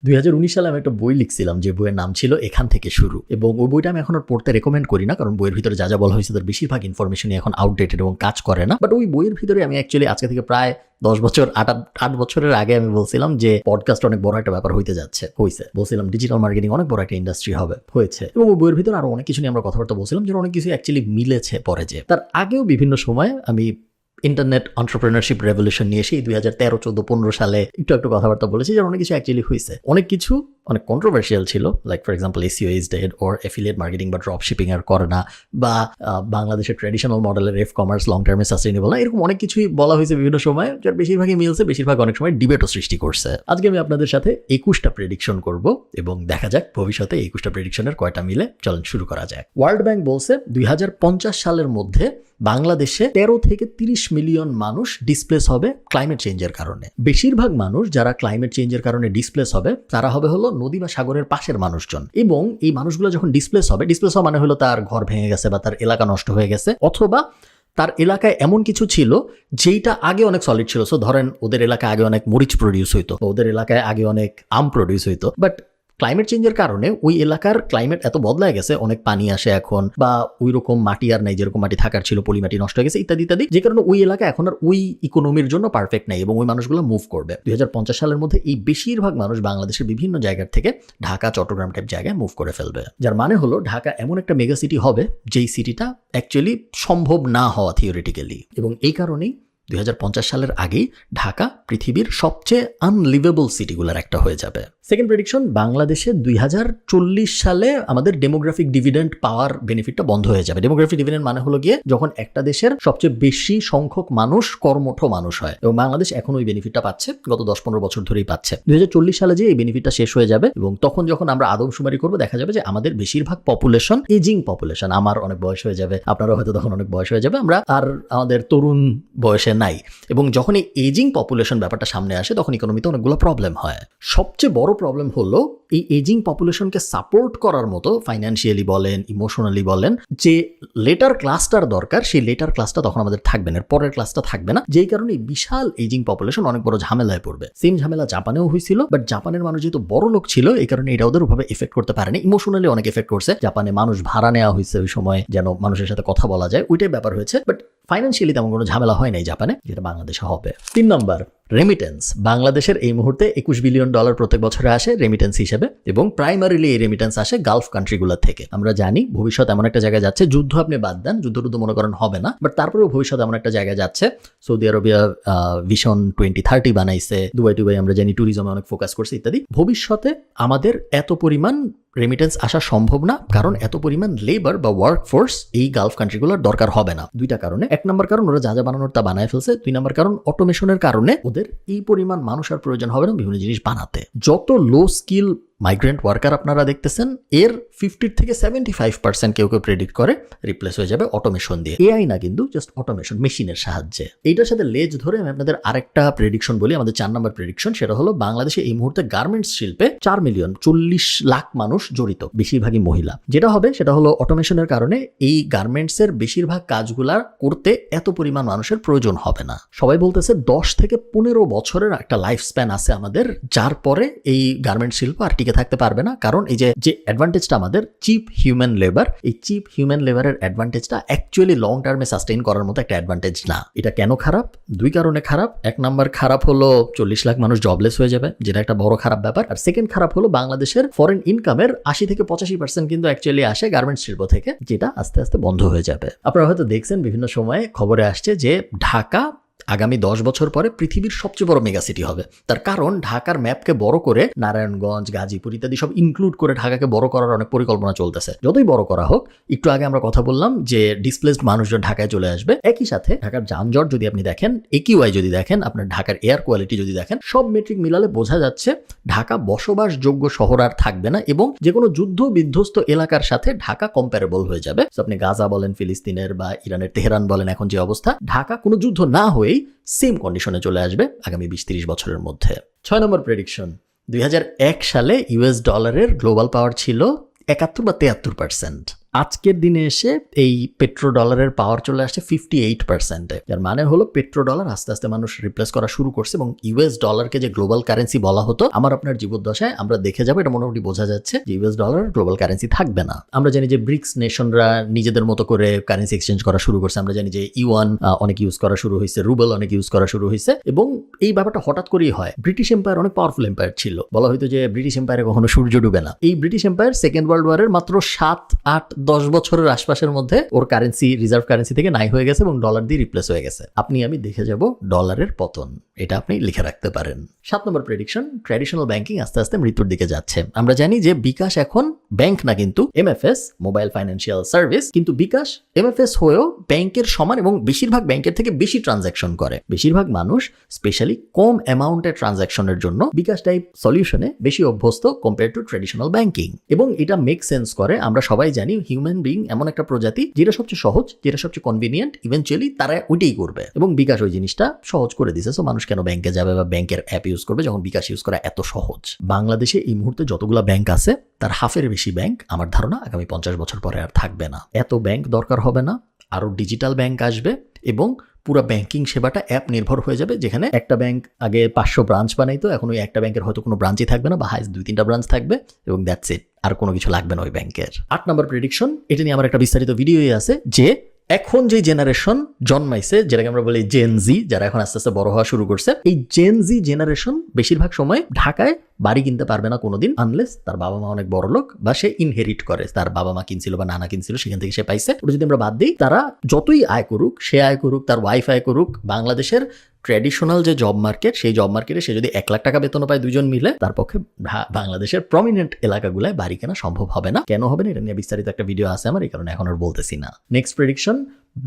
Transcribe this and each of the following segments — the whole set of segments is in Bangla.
2019 সালে আমি একটা বই লিখছিলাম যে বইয়ের নাম ছিল এখান থেকে শুরু, এবং ওই বইটা আমি এখন আর পড়তে রেকমেন্ড করি না, কারণ বইয়ের ভিতরে যা যা বলা হয়েছে তার বেশিরভাগ ইনফরমেশনই এখন আউটডেটেড এবং কাজ করে না। বাট ওই বইয়ের ভিতরে আমি অ্যাকচুয়ালি আজকে থেকে প্রায় 10 বছর 8 বছরের আগে আমি বলছিলাম যে পডকাস্ট অনেক বড় একটা ব্যাপার হইতে যাচ্ছে, হয়েছে। বলছিলাম ডিজিটাল মার্কেটিং অনেক বড় একটা ইন্ডাস্ট্রি হবে, হয়েছে। এবং ওই বইয়ের ভিতরে আরো অনেক কিছু নিয়ে আমরা কথাবার্তা বলছিলাম, যে অনেক কিছু অ্যাকচুয়ালি মিলেছে পরে। যে তার আগেও বিভিন্ন সময় আমি ইন্টারনেট এন্টারপ্রেনারশিপ রেভলিউশন নিয়ে সেই 2013, 14, 15 সালে একটু কথাবার্তা বলেছি, যে অনেক কিছু অ্যাকচুয়ালি হয়েছে। অনেক কিছু অনেক কন্ট্রোভার্সিয়াল ছিল, like for example SEO is dead, or affiliate marketing বা ড্রপ শিপিং আর করে না, বা বাংলাদেশের ট্র্যাডিশনাল মডেলের এফ কমার্স লং টার্মে সাস্টেইনেবল না, এরকম অনেক কিছুই বলা হয়েছে বিভিন্ন সময়, যার বেশিরভাগই মিলছে, বেশিরভাগ অনেক সময় ডিবেটও সৃষ্টি করছে। আজকে আমি আপনাদের সাথে 21টা প্রেডিকশন করব, এবং দেখা যাক ভবিষ্যতে 21টা প্রেডিকশনের কয়টা মিলে। চলেন শুরু করা যায়। ওয়ার্ল্ড ব্যাংক বলছে 2050 সালের মধ্যে বাংলাদেশে 13 থেকে 30 মিলিয়ন মানুষ ডিসপ্লেস হবে ক্লাইমেট চেঞ্জের কারণে। বেশিরভাগ মানুষ যারা ক্লাইমেট চেঞ্জের কারণে ডিসপ্লেস হবে তারা হবে হলো নদী বা সাগরের পাশের মানুষজন। এবং এই মানুষগুলো যখন ডিসপ্লেস হওয়া মানে হলো তার ঘর ভেঙে গেছে বা তার এলাকা নষ্ট হয়ে গেছে, অথবা তার এলাকায় এমন কিছু ছিল যেটা আগে অনেক সলিড ছিল। সো ধরেন ওদের এলাকায় আগে অনেক মরিচ প্রডিউস হইতো, ওদের এলাকায় আগে অনেক আম প্রডিউস হইতো, বাট ক্লাইমেট চেঞ্জের কারণে ওই এলাকার ক্লাইমেট এত বদলায় গেছে, অনেক পানি আসে এখন, বা ওই রকম মাটি আর নাই যেরকম মাটি থাকার ছিল, পলি মাটি নষ্ট হয়ে গেছে ইত্যাদি ইত্যাদি, যে কারণে ওই এলাকা এখন আর ওই ইকোনমির জন্য পারফেক্ট নাই, এবং ওই মানুষগুলো মুভ করবে। 2050 সালের মধ্যে এই বেশিরভাগ মানুষ বাংলাদেশের বিভিন্ন জায়গার থেকে ঢাকা, চট্টগ্রাম টাইপ জায়গায় মুভ করে ফেলবে। যার মানে হলো ঢাকা এমন একটা মেগা সিটি হবে যেই সিটিটা অ্যাকচুয়ালি সম্ভব না হওয়া থিওরিটিক্যালি, এবং এই কারণেই 2050 সালের আগেই ঢাকা পৃথিবীর সবচেয়ে আনলিভেবল সিটিগুলোর একটা হয়ে যাবে। সেকেন্ড প্রেডিকশন, বাংলাদেশে 2040 সালে আমাদের ডেমোগ্রাফিক ডিভিডেন্ড পাওয়ার বেনিফিটটা বন্ধ হয়ে যাবে। ডেমোগ্রাফিক ডিভিডেন্ড মানে হলো গিয়ে যখন একটা দেশের সবচেয়ে বেশি সংখ্যক মানুষ কর্মঠ মানুষ হয়, এবং বাংলাদেশ এখন ওই বেনিফিটটা পাচ্ছে, গত 10-15 বছর ধরেই পাচ্ছে। 2040 সালে যে এই বেনিফিটটা শেষ হয়ে যাবে, এবং তখন যখন আমরা আদমশুমারি করবো দেখা যাবে যে আমাদের বেশিরভাগ পপুলেশন এজিং পপুলেশন। আমার অনেক বয়স হয়ে যাবে, আপনারও হয়তো তখন অনেক বয়স হয়ে যাবে, আমরা আর আমাদের তরুণ বয়সে নাই। এবং যখন এই এজিং পপুলেশন ব্যাপারটা সামনে আসে তখন ইকোনমিতে অনেকগুলো প্রবলেম হয়। সবচেয়ে বড় প্রবলেম হলো এই এজিং পপুলেশনকে সাপোর্ট করার মতো ফাইন্যান্সিয়ালি বলেন, ইমোশনালি বলেন, যে লেটার ক্লাসটার দরকার, সেই লেটার ক্লাসটা তখন আমাদের থাকবে না, পরের ক্লাসটা থাকবে না, যেই কারণে বিশাল এজিং পপুলেশন অনেক বড় ঝামেলায় পড়বে। সেম ঝামেলা জাপানেও হয়েছিল, বাট জাপানের মানুষ যেহেতু বড় লোক ছিল এই কারণে এটা ওদের ওভাবে এফেক্ট করতে পারেনি। ইমোশনালি অনেক এফেক্ট করছে। জাপানে মানুষ ভাড়া নেওয়া হয়েছে ওই সময়, যেন মানুষের সাথে কথা বলা যায়, ওইটাই ব্যাপার হয়েছে। বাট ফাইন্যান্সিয়ালি তেমন কোনো ঝামেলা হয় নাই জাপানে, যেটা বাংলাদেশে হবে। 3 নম্বর, রেমিটেন্স। বাংলাদেশের এই মুহূর্তে $21 বিলিয়ন প্রত্যেক বছরে আসে রেমিটেন্স হিসেবে, এবং প্রাইমারিলি এই রেমিটেন্স আসে গালফ কান্ট্রিগুলো থেকে। আমরা জানি ভবিষ্যৎ এমন একটা জায়গায় যাচ্ছে, যুদ্ধ আপনি বাদ দেন, যুদ্ধ মনে করেন হবে না, বাট তারপরেও ভবিষ্যৎ এমন একটা জায়গায় যাচ্ছে। সৌদি আরবিয়া ভিশন 2030 বানাইছে, দুবাই আমরা জানি ট্যুরিজমে অনেক ফোকাস করছে ইত্যাদি। ভবিষ্যতে আমাদের এত পরিমাণ রেমিটেন্স আসা সম্ভব না, কারণ এত পরিমাণ লেবার বা ওয়ার্ক ফোর্স এই গালফ কান্ট্রিগুলোর দরকার হবে না। 2টা কারণে। 1 নম্বর কারণ ওরা যা যা বানানোর তা বানায় ফেলছে। 2 নম্বর কারণ অটোমেশনের কারণে ওদের এই পরিমাণ মানুষ আর প্রয়োজন হবে না বিভিন্ন জিনিস বানাতে। যত লো স্কিল মাইগ্রেন্ট ওয়ার্কার আপনারা দেখতেছেন, এর 50 থেকে 75% কেউ প্রেডিক্ট করে রিপ্লেস হয়ে যাবে অটোমেশন দিয়ে। এআই না কিন্তু, জাস্ট অটোমেশন, মেশিনের সাহায্যে। এইটার সাথে লেজ ধরে আমি আপনাদের আরেকটা প্রেডিকশন বলি, আমাদের 4 নম্বর প্রেডিকশন। সেটা হলো বাংলাদেশে এই মুহূর্তে গার্মেন্টস শিল্পে 4 মিলিয়ন 40 লাখ মানুষ জড়িত, বেশিরভাগই মহিলা। যেটা হবে সেটা হলো অটোমেশনের কারণে এই গার্মেন্টসের বেশিরভাগ কাজগুলা করতে এত পরিমাণ মানুষের প্রয়োজন হবে না। সবাই বলতেছে 10 থেকে 15 বছরের একটা লাইফ স্প্যান আছে আমাদের, যার পরে এই গার্মেন্টস শিল্প আর টিকে থাকতে পারবে না। কারণ এই যে অ্যাডভান্টেজটা আমাদের চিপ হিউম্যান লেবার, এই চিপ হিউম্যান লেবারের অ্যাডভান্টেজটা অ্যাকচুয়ালি লং টার্মে সাস্টেইন করার মতো একটা অ্যাডভান্টেজ না। এটা কেন খারাপ? 2 কারণে খারাপ। 1 নাম্বার খারাপ হলো 40 লাখ মানুষ জবলেস হয়ে যাবে, যেটা একটা বড় খারাপ ব্যাপার। আর সেকেন্ড খারাপ হলো বাংলাদেশের ফরেন ইনকামের 80 থেকে 85% কিন্তু অ্যাকচুয়ালি আসে গার্মেন্টস শিল্প থেকে, যেটা আস্তে আস্তে বন্ধ হয়ে যাবে। আপনারা হয়তো দেখছেন বিভিন্ন সময়ে খবরে আসছে যে ঢাকা আগামী 10 বছর পরে পৃথিবীর সবচেয়ে বড় মেগা সিটি হবে। তার কারণ ঢাকার ম্যাপকে বড় করে নারায়ণগঞ্জ, গাজীপুর ইত্যাদি সব ইনক্লুড করে ঢাকাকে বড় করার অনেক পরিকল্পনা চলতেছে। যতই বড় করা হোক, একটু আগে আমরা কথা বললাম যে ডিসপ্লেসড মানুষজন ঢাকায় চলে আসবে। একই সাথে ঢাকার যানজট যদি আপনি দেখেন, একিউআই যদি দেখেন, আপনার ঢাকার এয়ার কোয়ালিটি যদি দেখেন, সব মেট্রিক মিলালে বোঝা যাচ্ছে ঢাকা বসবাসযোগ্য শহর আর থাকবে না, এবং যে কোনো যুদ্ধ বিধ্বস্ত এলাকার সাথে ঢাকা কম্পারেবল হয়ে যাবে। আপনি গাজা বলেন, ফিলিস্তিনের বা ইরানের তেহরান বলেন, এখন যে অবস্থা, ঢাকা কোনো যুদ্ধ না হয়েই সেম কন্ডিশনে চলে আসবে আগামী 20-30 বছরের মধ্যে। 6 নম্বর প্রেডিকশন, 2001 সালে ইউএস ডলারের গ্লোবাল পাওয়ার ছিল 71 বা 73%। আজকের দিনে এসে এই পেট্রো ডলারের পাওয়ার চলে আসছে 58%, যার মানে হলো পেট্রো ডলার আস্তে আস্তে মানুষ রিপ্লেস করা শুরু করছে এবং ইউএস ডলারকে যে গ্লোবাল কারেন্সি বলা হতো আমার আপনার জীবদ্দশায় আমরা দেখে যাবো, এটা মোটামুটি বোঝা যাচ্ছে যে ইউএস ডলার গ্লোবাল কারেন্সি থাকবে না। আমরা জানি যে ব্রিক্স নেশনরা নিজেদের মতো করে কারেন্সি এক্সচেঞ্জ করা শুরু করছে, আমরা জানি যে ইউয়ান অনেক ইউজ করা শুরু হয়েছে, রুবেল অনেক ইউজ করা শুরু হয়েছে এবং এই ব্যাপারটা হঠাৎ করেই হয়। ব্রিটিশ এম্পায়ার অনেক পাওয়ারফুল এম্পায়ার ছিল, বলা হয়তো যে ব্রিটিশ এম্পায়ারে কখনো সূর্য ডুবে না। এই ব্রিটিশ এম্পায়ার সেকেন্ড ওয়ার্ল্ড ওয়ারের মাত্র 7-8-10 বছরের আশপাশের মধ্যে ওর কারেন্সি রিজার্ভ কারেন্সি থেকে নাই হয়ে গেছে এবং ডলার দিয়ে রিপ্লেস হয়ে গেছে। আপনি আমি দেখে যাব ডলারের পতন, এটা আপনি লিখে রাখতে পারেন। 7 নম্বর প্রেডিকশন, ট্র্যাডিশনাল ব্যাংকিং আস্তে আস্তে মৃত্যুর দিকে যাচ্ছে। আমরা জানি যে বিকাশ এখন ব্যাংক না, কিন্তু এমএফএস, মোবাইল ফাইন্যান্সিয়াল সার্ভিস, কিন্তু বিকাশ এমএফএস হয়েও ব্যাংকের সমান এবং বেশিরভাগ ব্যাংকের থেকে বেশি ট্রানজাকশন করে। বেশিরভাগ মানুষ স্পেশালি কম অ্যামাউন্টের ট্রানজাকশনের জন্য বিকাশ টাইপ সলিউশনে বেশি অভ্যস্ত কম্পেয়ার টু ট্র্যাডিশনাল ব্যাংকিং। এবং এটা মেক সেন্স করে, আমরা সবাই জানি হিউম্যান বিং এমন একটা প্রজাতি যেটা সবচেয়ে সহজ, যেটা সবচেয়ে কনভিনিয়েন্ট, ইভেনচুয়ালি তারা ওইটাই করবে এবং বিকাশ ওই জিনিসটা সহজ করে দিছে। সো মানুষ কেন ব্যাংকে যাবে বা ব্যাংকের অ্যাপ ইউজ করবে যখন বিকাশ ইউজ করা এত সহজ। বাংলাদেশে এই মুহূর্তে যতগুলো ব্যাংক আছে তার হাফের বেশি ব্যাংক আমার ধারণা আগামী 50 বছর পরে আর থাকবে না। এত ব্যাংক দরকার হবে না, আরো ডিজিটাল ব্যাংক আসবে এবং পুরো ব্যাংকিং সেবাটা অ্যাপ নির্ভর হয়ে যাবে। যেখানে একটা ব্যাংক আগে 500 ব্রাঞ্চ বানাইতো, এখন ওই একটা ব্যাংকের হয়তো কোনো ব্রাঞ্চই থাকবে না বা হাইস্ট 2-3টা ব্রাঞ্চ থাকবে এবং দ্যাটস ইট, আর কোনো কিছু লাগবে না ওই ব্যাংকের। 8 নম্বর প্রেডিকশন, এটা নিয়ে আমার একটা বিস্তারিত ভিডিওই আছে যে এখন যে জেনারেশন জন্মাইছে, যেটাকে আমরা বলি জেন জি, যারা এখন আস্তে আস্তে বড় হওয়া শুরু করছে, এই জেন জি জেনারেশন বেশিরভাগ সময় ঢাকায় বাড়ি কিনতে পারবে না কোনোদিন, আনলেস তার বাবা মা অনেক বড় লোক বা সে ইনহেরিট করে, তার বাবা মা কিনছিল বা নানা কিনছিল সেখান থেকে সে পাইছে। ওটা যদি আমরা বাদ দিই, তারা যতই আয় করুক, সে আয় করুক, তার ওয়াইফ আয় করুক, বাংলাদেশের ট্র্যাডিশনাল যে জব মার্কেট, সেই জব মার্কেটে সে যদি 1 লাখ টাকা বেতন পায় দুজন মিলে, তার পক্ষে বাংলাদেশের প্রমিনেন্ট এলাকাগুলায় বাড়ি কেনা সম্ভব হবে না। কেন হবে না এটা নিয়ে বিস্তারিত একটা ভিডিও আছে আমার, এই কারণে এখন আর বলতেছি না। নেক্সট প্রেডিকশন,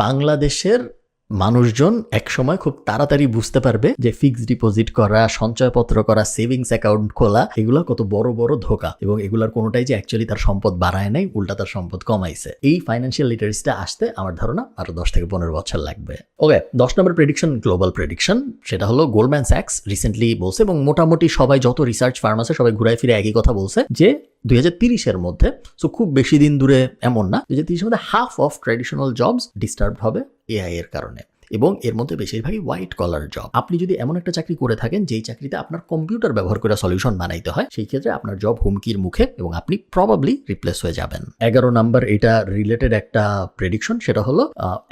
বাংলাদেশের মানুষজন একসময় খুব তাড়াতাড়ি বুঝতে পারবে যে ফিক্সড ডিপোজিট করা, সঞ্চয়পত্র করা, সেভিংস অ্যাকাউন্ট খোলা, এগুলা কত বড় বড় ধোকা এবং এগুলার কোনোটাই যে অ্যাকচুয়ালি তার সম্পদ বাড়ায় নাই, উল্টা তার সম্পদ কমাইছে। এই ফাইন্যান্সিয়াল লিটারেসিটা আসতে আমার ধারণা আরো 10 থেকে 15 বছর লাগবে। ওকে, 10 নম্বর প্রেডিকশন, গ্লোবাল প্রেডিকশন, সেটা হলো গোল্ডম্যান স্যাক্স রিসেন্টলি বলছে এবং মোটামুটি সবাই যত রিসার্চ ফার্ম আছে সবাই ঘুরায় ফিরে একই কথা বলছে যে 2030-এর মধ্যে, সো খুব বেশি দিন দূরে এমন না, 2030-এর মধ্যে half of traditional jobs disturb হবে এআই এর কারণে এবং এর মধ্যে বেশিরভাগই হোয়াইট কলার জব। আপনি যদি এমন একটা চাকরি করে থাকেন যেই চাকরিতে আপনার কম্পিউটার ব্যবহার করে সলিউশন বানাইতে হয়, সেই ক্ষেত্রে আপনার জব হুমকির মুখে এবং আপনি প্রবাবলি রিপ্লেস হয়ে যাবেন। 11 নাম্বার, এটা রিলেটেড একটা প্রেডিকশন, সেটা হলো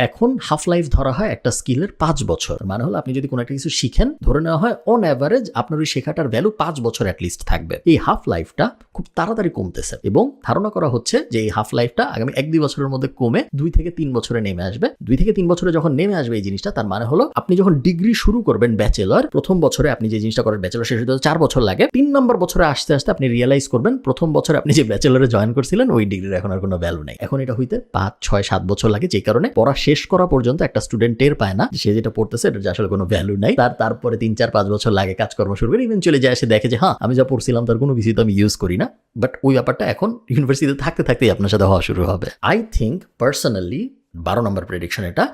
এখন হাফ লাইফ ধরা হয় একটা স্কিলের 5 বছর। মানে হলো আপনি যদি কোনো একটা কিছু শিখেন, ধরে নেওয়া হয় অন অ্যাভারেজ আপনার ওই শেখাটার ভ্যালু 5 বছর অ্যাটলিস্ট থাকবে। এই হাফ লাইফটা খুব তাড়াতাড়ি কমতেছে এবং ধারণা করা হচ্ছে যে এই হাফ লাইফটা আগামী 1-2 বছরের মধ্যে কমে 2 থেকে 3 বছরে নেমে আসবে। 2 থেকে 3 বছরে যখন নেমে আসবে এই জিনিসটা, তার মানে হলো আপনি যখন ডিগ্রি শুরু করবেন ব্যাচেলর, প্রথম বছরে আপনি যে জিনিসটা করেন ব্যাচেলর শেষ হতে 4 বছর লাগে। 3 নম্বর বছরে আসতে আসতে আপনি রিয়েলাইজ করবেন প্রথম বছরে আপনি যে ব্যাচেলরে জয়েন করছিলেন ওই ডিগ্রির এখন আর কোনো ভ্যালু নেই। এখন এটা হইতে 5-6-7 বছর লাগে, যে কারণে পড়া শেষ করা পর্যন্ত একটা স্টুডেন্ট টের পায় না সে যেটা পড়তেছে এটা আসলে কোনো ভ্যালু নাই। তারপরে 3-4-5 বছর লাগে কাজকর্ম শুরু করে, ইভেনচুয়ালি যায় এসে দেখে যে হ্যাঁ আমি যা পড়ছিলাম তার কোনো কিছু তো আমি ইউজ করি না। বাট ওই ব্যাপারটা এখন ইউনিভার্সিটিতে থাকতে থাকতেই আপনার সাথে হওয়া শুরু হবে। I think personally 12 number prediction, এটা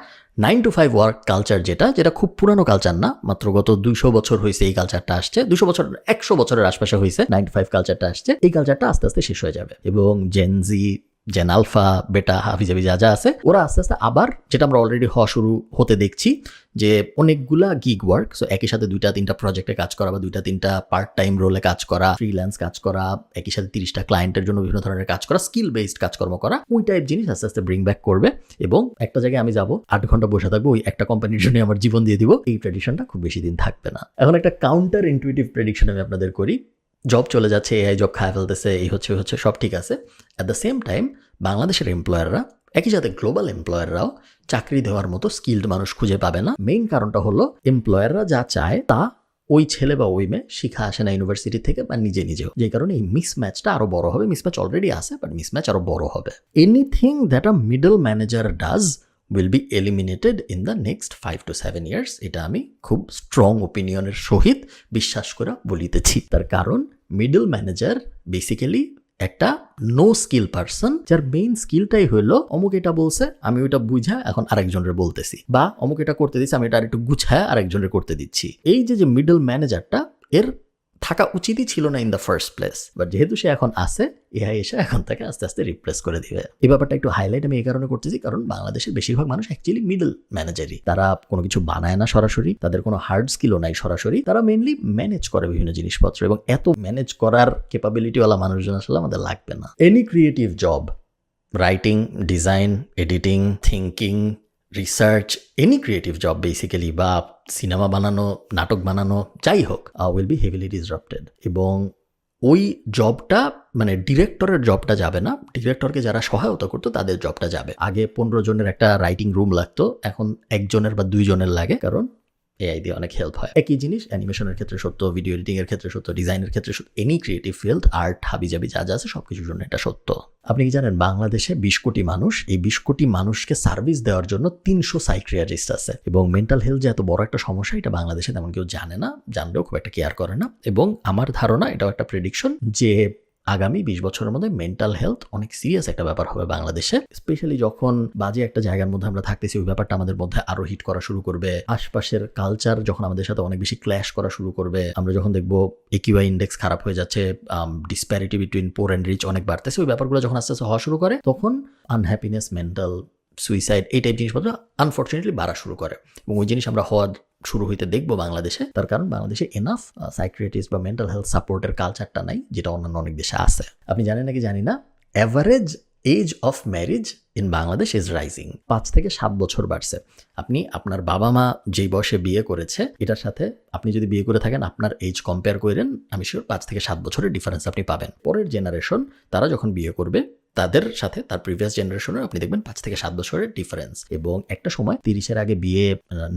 9 to 5 ওয়ার্ক কালচার, যেটা খুব পুরানো কালচার না, মাত্র গত 200 বছর হয়েছে এই কালচারটা আসছে, 200 বছর 100 বছরের আশপাশে হয়েছে 9 to 5 কালচারটা আসছে। এই কালচারটা আস্তে আস্তে শেষ হয়ে যাবে এবং জেনজি, জেন আলফা, বেটা, হাফিজাবি যা যা আছে ওরা আস্তে আস্তে আবার, যেটা আমরা অলরেডি হওয়া শুরু হতে দেখছি, যে অনেকগুলা গিগ ওয়ার্ক, সো একই সাথে 2-3টা প্রজেক্টে কাজ করা বা 2-3টা পার্ট টাইম রোলে কাজ করা, ফ্রিল্যান্স কাজ করা, একই সাথে 30টা ক্লায়েন্টের জন্য বিভিন্ন ধরনের কাজ করা, স্কিল বেসড কাজকর্ম করা, ওই টাইপ জিনিস আস্তে আস্তে ব্রিং ব্যাক করবে এবং একটা জায়গায় আমি যাব 8 ঘন্টা বসে থাকবো, ওই একটা কোম্পানির জন্য আমার জীবন দিয়ে দিব, এই ট্রেডিশনটা খুব বেশি দিন থাকবে না। এখন একটা কাউন্টার ইনটুইটিভ প্রেডিকশন আমি আপনাদের করি, জব চলে যাচ্ছে, এআই জব খায় ফেলতেছে, এই হচ্ছে সব ঠিক আছে। অ্যাট দ্য সেম টাইম বাংলাদেশের এমপ্লয়াররা, একই সাথে গ্লোবাল এমপ্লয়াররাও চাকরি দেওয়ার মতো স্কিলড মানুষ খুঁজে পাবে না। মেইন কারণটা হলো এমপ্লয়াররা যা চায় তা ওই ছেলে বা ওই মেয়ে শিখা আসে না ইউনিভার্সিটি থেকে বা নিজেও, যে কারণে এই মিসম্যাচটা আরো বড় হবে। মিসম্যাচ অলরেডি আছে, বাট মিসম্যাচ আরো বড় হবে। Anything that a middle manager does will be eliminated in the next 5 to 7 years, এটা আমি খুব স্ট্রং ওপিনিয়নের সহিত বিশ্বাস করে বলিতেছি। তার কারণ মিডল ম্যানেজার বেসিক্যালি একটা নো স্কিল পারসন, যার মেইন স্কিলটাই হলো অমুক এটা বলছে আমি ওইটা বুঝা এখন আরেকজনের বলতেছি, বা অমুক এটা করতে দিচ্ছি আমি এটা আরেকটু গুছায় আরেকজনের করতে দিচ্ছি। এই যে মিডল ম্যানেজারটা, এর থাকা উচিতই ছিল না in the first place, but যেহেতু সে এখন আছে, এআই এসে এখন তাকে আস্তে আস্তে রিপ্লেস করে দিবে। এই ব্যাপারটা একটু হাইলাইট আমি এই কারণে করতেছি, কারণ বাংলাদেশের বেশিরভাগ মানুষ অ্যাকচুয়ালি মিডল ম্যানেজারই। তারা কোনো কিছু বানায় না সরাসরি, তাদের কোনো হার্ড স্কিলও নাই সরাসরি, তারা মেইনলি ম্যানেজ করে বিভিন্ন জিনিসপত্র, এবং এত ম্যানেজ করার ক্যাপাবিলিটিওয়ালা মানুষজন আসলে আমাদের লাগবে না। Any creative job, writing, design, editing, thinking, research, any creative job basically, বা সিনেমা বানানো, নাটক বানানো, যাই হোক, উইল বি হেভিলি ডিসরাপ্টেড। এবং ওই জবটা মানে ডিরেক্টরের জবটা যাবে না, ডিরেক্টরকে যারা সহায়তা করতো তাদের জবটা যাবে। আগে 15 জনের একটা রাইটিং রুম লাগতো, এখন 1 জনের বা 2 জনের লাগে, কারণ এআই দিয়ে অনেক হেল্প হয়। একই জিনিস অ্যানিমেশনের ক্ষেত্রে সত্য, ভিডিও এডিটিং এর ক্ষেত্রে সত্য, ডিজাইনের ক্ষেত্রে সত্য, এনি ক্রিয়েটিভ ফিল্ড, আর্ট, হাবিজাবি যা যা আছে সবকিছুর জন্য এটা সত্য। আপনি কি জানেন বাংলাদেশে 20 কোটি মানুষ, এই 20 কোটি মানুষকে সার্ভিস দেওয়ার জন্য 300 সাইকিয়াট্রিস্ট আছে। এবং মেন্টাল হেলথ যে এত বড় একটা সমস্যা, এটা বাংলাদেশে তেমন কেউ জানে না, জানলেও খুব একটা কেয়ার করে না। এবং আমার ধারণা, এটাও একটা প্রেডিকশন, যে আগামী 20 বছরের মধ্যে মেন্টাল হেলথ অনেক সিরিয়াস একটা ব্যাপার হবে বাংলাদেশে, স্পেশালি যখন বাজে একটা জায়গার মধ্যে আমরা থাকতেছি, ওই ব্যাপারটা আমাদের মধ্যে আরো হিট করা শুরু করবে। আশপাশের কালচার যখন আমাদের সাথে অনেক বেশি ক্ল্যাশ করা শুরু করবে, আমরা যখন দেখবো একিউআই ইন্ডেক্স খারাপ হয়ে যাচ্ছে, disparity between poor and rich অনেক বাড়তেছে, ওই ব্যাপারগুলো যখন আস্তে আস্তে হওয়া শুরু করে, তখন আনহ্যাপিনেস, মেন্টাল, সুইসাইড, এই টাইপ জিনিসপত্র আনফর্চুনেটলি বাড়া শুরু করে। এবং ওই জিনিস আমরা হওয়া শুরু হইতে দেখবো বাংলাদেশে, তার কারণ বাংলাদেশে এনাফ সাইকিয়াট্রিস্ট বা মেন্টাল হেলথ সাপোর্টের কালচারটা নাই, যেটা অন্যান্য অনেক দেশে আছে। আপনি জানেন নাকি জানি না, average age of marriage in Bangladesh is rising. 5 থেকে 7 বছর বাড়ছে। আপনি আপনার বাবা মা যেই বয়সে বিয়ে করেছে, এটার সাথে আপনি যদি বিয়ে করে থাকেন, আপনার এজ কম্পেয়ার করেন, আমি শিওর 5 থেকে 7 বছরের ডিফারেন্স আপনি পাবেন। পরের জেনারেশন তারা যখন বিয়ে করবে, তাদের সাথে তার প্রিভিয়াস জেনারেশনের আপনি দেখবেন 5 থেকে 7 বছরের ডিফারেন্স। এবং একটা সময় 30-এর আগে বিয়ে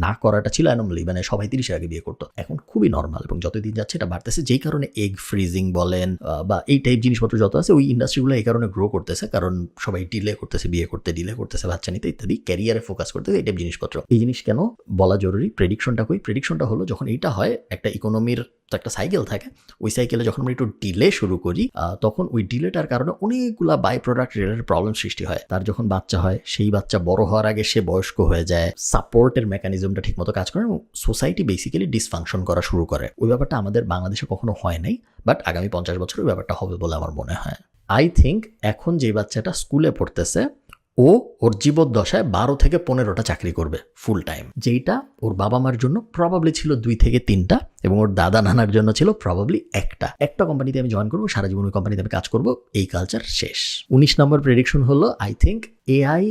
না করাটা ছিল অ্যানমলি, মানে সবাই 30-এর আগে বিয়ে করতো। এখন খুবই নর্মাল, এবং যতদিন যাচ্ছে এটা বাড়তেছে, যেই কারণে এগ ফ্রিজিং বলেন বা এই টাইপ জিনিসপত্র যত আছে, ওই ইন্ডাস্ট্রিগুলো এই কারণে গ্রো করতেছে, কারণ সবাই ডিলে করতেছে বিয়ে করতে, ডিলে করতেছে বাচ্চা নিতে ইত্যাদি, ক্যারিয়ারে ফোকাস করতেছে, এই টাইপ জিনিসপত্র। এই জিনিস কেন বলা জরুরি? প্রেডিকশনটা কই? প্রেডিকশনটা হলো, যখন এইটা হয়, একটা ইকোনমির তো একটা সাইকেল থাকে, ওই সাইকেলে যখন আমরা একটু ডিলে শুরু করি, তখন ওই ডিলেটার কারণে অনেকগুলা বাই প্রোডাক্ট রিলেটেড প্রবলেম সৃষ্টি হয়। তার যখন বাচ্চা হয়, সেই বাচ্চা বড় হওয়ার আগে সে বয়স্ক হয়ে যায়, সাপোর্টের মেকানিজমটা ঠিকমতো কাজ করে, এবং সোসাইটি বেসিক্যালি ডিসফাংশন করা শুরু করে। ওই ব্যাপারটা আমাদের বাংলাদেশে কখনো হয় নাই, বাট আগামী 50 বছর ওই ব্যাপারটা হবে বলে আমার মনে হয়। আই থিঙ্ক এখন যে বাচ্চাটা স্কুলে পড়তেছে, ওর জীবদ্দশায় 12 থেকে 15টা চাকরি করবে ফুল টাইম, যেইটা ওর বাবা মার জন্য প্রবাবলি ছিল 2 থেকে 3টা, এবং ওর দাদা নানার জন্য ছিল প্রবাবলি একটা কোম্পানিতে আমি জয়েন করবো, সারা জীবন ওই কোম্পানিতে আমি কাজ করবো, এই কালচার শেষ। 19 নম্বর প্রেডিকশন হলো, I think AI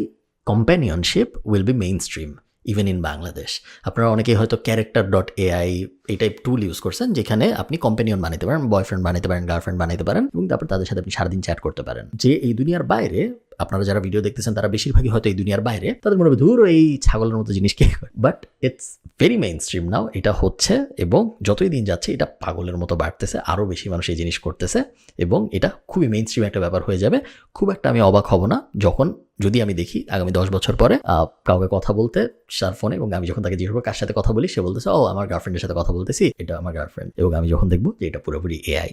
companionship will be main stream even in Bangladesh. আপনারা অনেকেই হয়তো character.ai এই টাইপ টুল ইউজ করছেন, যেখানে আপনি কম্পেনিয়ন বানাতে পারেন, বয়ফ্রেন্ড বানাতে পারেন, গার্লফ্রেন্ড বানাতে পারেন, এবং তারপর তাদের সাথে আপনি সারাদিন চ্যাট করতে পারেন। যে এই দুনিয়ার বাইরে, আপনারা যারা ভিডিও দেখতেছেন তারা বেশিরভাগই হয়তো এই দুনিয়ার বাইরে, তাদের মনে হবে ধুর এই ছাগলের মতো জিনিস কে করে, বাট ইটস ভেরি মেইন স্ট্রিম নাও। এটা হচ্ছে, এবং যতই দিন যাচ্ছে এটা পাগলের মতো বাড়তেছে, আরও বেশি মানুষ এই জিনিস করতেছে, এবং এটা খুবই মেইন স্ট্রিম একটা ব্যাপার হয়ে যাবে। খুব একটা আমি অবাক হব না যদি আমি দেখি আগামী 10 বছর পরে কাউকে কথা বলতে তার ফোনে, এবং আমি যখন তাকে জিজ্ঞেস করবো কার সাথে কথা বলি, সে বলতেছে ও আমার গার্লফ্রেন্ডের সাথে কথা বলতেছি, এটা আমার গার্লফ্রেন্ড, এবং আমি যখন দেখবো যে এটা পুরোপুরি এআই,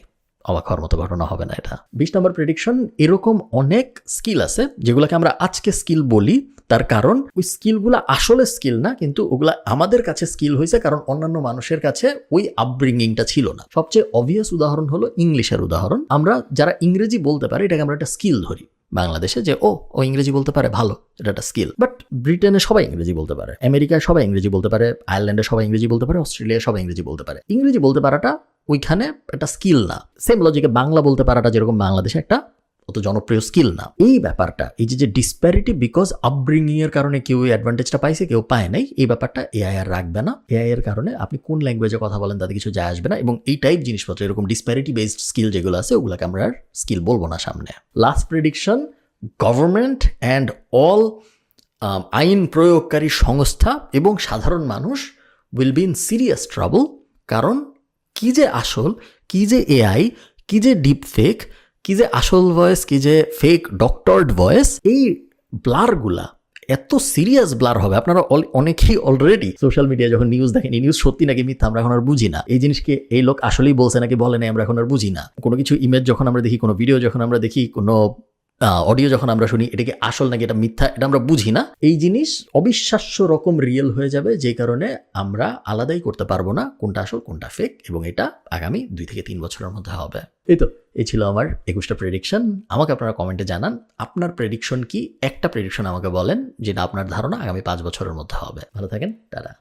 অবাক হওয়ার মতো ঘটনা হবে না এটা। 20 নম্বর প্রেডিকশন, এরকম অনেক স্কিল আছে যেগুলোকে আমরা আজকে স্কিল বলি, তার কারণ ওই স্কিলগুলো আসলে স্কিল না, কিন্তু ওগুলা আমাদের কাছে স্কিল হয়েছে কারণ অন্যান্য মানুষের কাছে ওই আপব্রিঙ্গিংটা ছিল না। সবচেয়ে অবভিয়াস উদাহরণ হলো ইংলিশের উদাহরণ। আমরা যারা ইংরেজি বলতে পারি, এটাকে আমরা একটা স্কিল ধরি বাংলাদেশে, যে ও ইংরেজি বলতে পারে, ভালো, এটা একটা স্কিল। বাট ব্রিটেনে সবাই ইংরেজি বলতে পারে, আমেরিকায় সবাই ইংরেজি বলতে পারে, আয়ারল্যান্ডে সবাই ইংরেজি বলতে পারে, অস্ট্রেলিয়ায় সবাই ইংরেজি বলতে পারে। ইংরেজি বলতে পারাটা ওইখানে একটা স্কিল না। সেম লজিকে বাংলা বলতে পারাটা যেরকম বাংলাদেশে একটা অত জনপ্রিয় স্কিল না। এই ব্যাপারটা, এই যে ডিসপ্যারিটি বিকজ আপব্রিঙ্গিং এর কারণে কেউ অ্যাডভান্টেজটা পাইছে, কেউ পায় নাই, এই ব্যাপারটা এআই আর রাখবে না। এআই এর কারণে আপনি কোন ল্যাঙ্গুয়েজে কথা বলেন তাতে কিছু যায় আসবে না, এবং এই টাইপ জিনিসপত্র, এরকম ডিসপ্যারিটি বেসড স্কিল যেগুলো আছে, ওগুলোকে আমরা আর স্কিল বলবো না সামনে। Last prediction, government and all আইন প্রয়োগকারী সংস্থা এবং সাধারণ মানুষ will be in serious trouble. কারণ কি যে আসল, কি যে এআই, কি যে ডিপ ফেক, কি যে আসল ভয়েস, কি যে ফেক ডক্টরড ভয়েস, এই ব্লারগুলা এত সিরিয়াস ব্লার হবে। আপনারা অনেকেই অলরেডি সোশ্যাল মিডিয়া যখন নিউজ দেখেন, এই নিউজ সত্যি নাকি মিথ্যা আমরা এখন আর বুঝি না। এই জিনিসকে এই লোক আসলেই বলছে নাকি বলে নাই আমরা এখন আর বুঝি না। কোনো কিছু ইমেজ যখন আমরা দেখি, কোনো ভিডিও যখন আমরা দেখি, কোনো অডিও যখন আমরা শুনি এটা কি আসল নাকি এটা মিথ্যা এটা আমরা বুঝি না, এই জিনিস অবিশ্বাস্য রকম রিয়েল হয়ে যাবে, যে কারণে আমরা আলাদাই করতে পারবো না কোনটা আসল কোনটা ফেক, এবং এটা আগামী 2 থেকে 3 বছরের মধ্যে হবে। এই ছিল আমার 21টা প্রেডিকশন। আমাকে আপনারা কমেন্টে জানান আপনার প্রেডিকশন কি, একটা প্রেডিকশন আমাকে বলেন যেটা আপনার ধারণা আগামী 5 বছরের মধ্যে হবে। ভালো থাকেন, টাটা।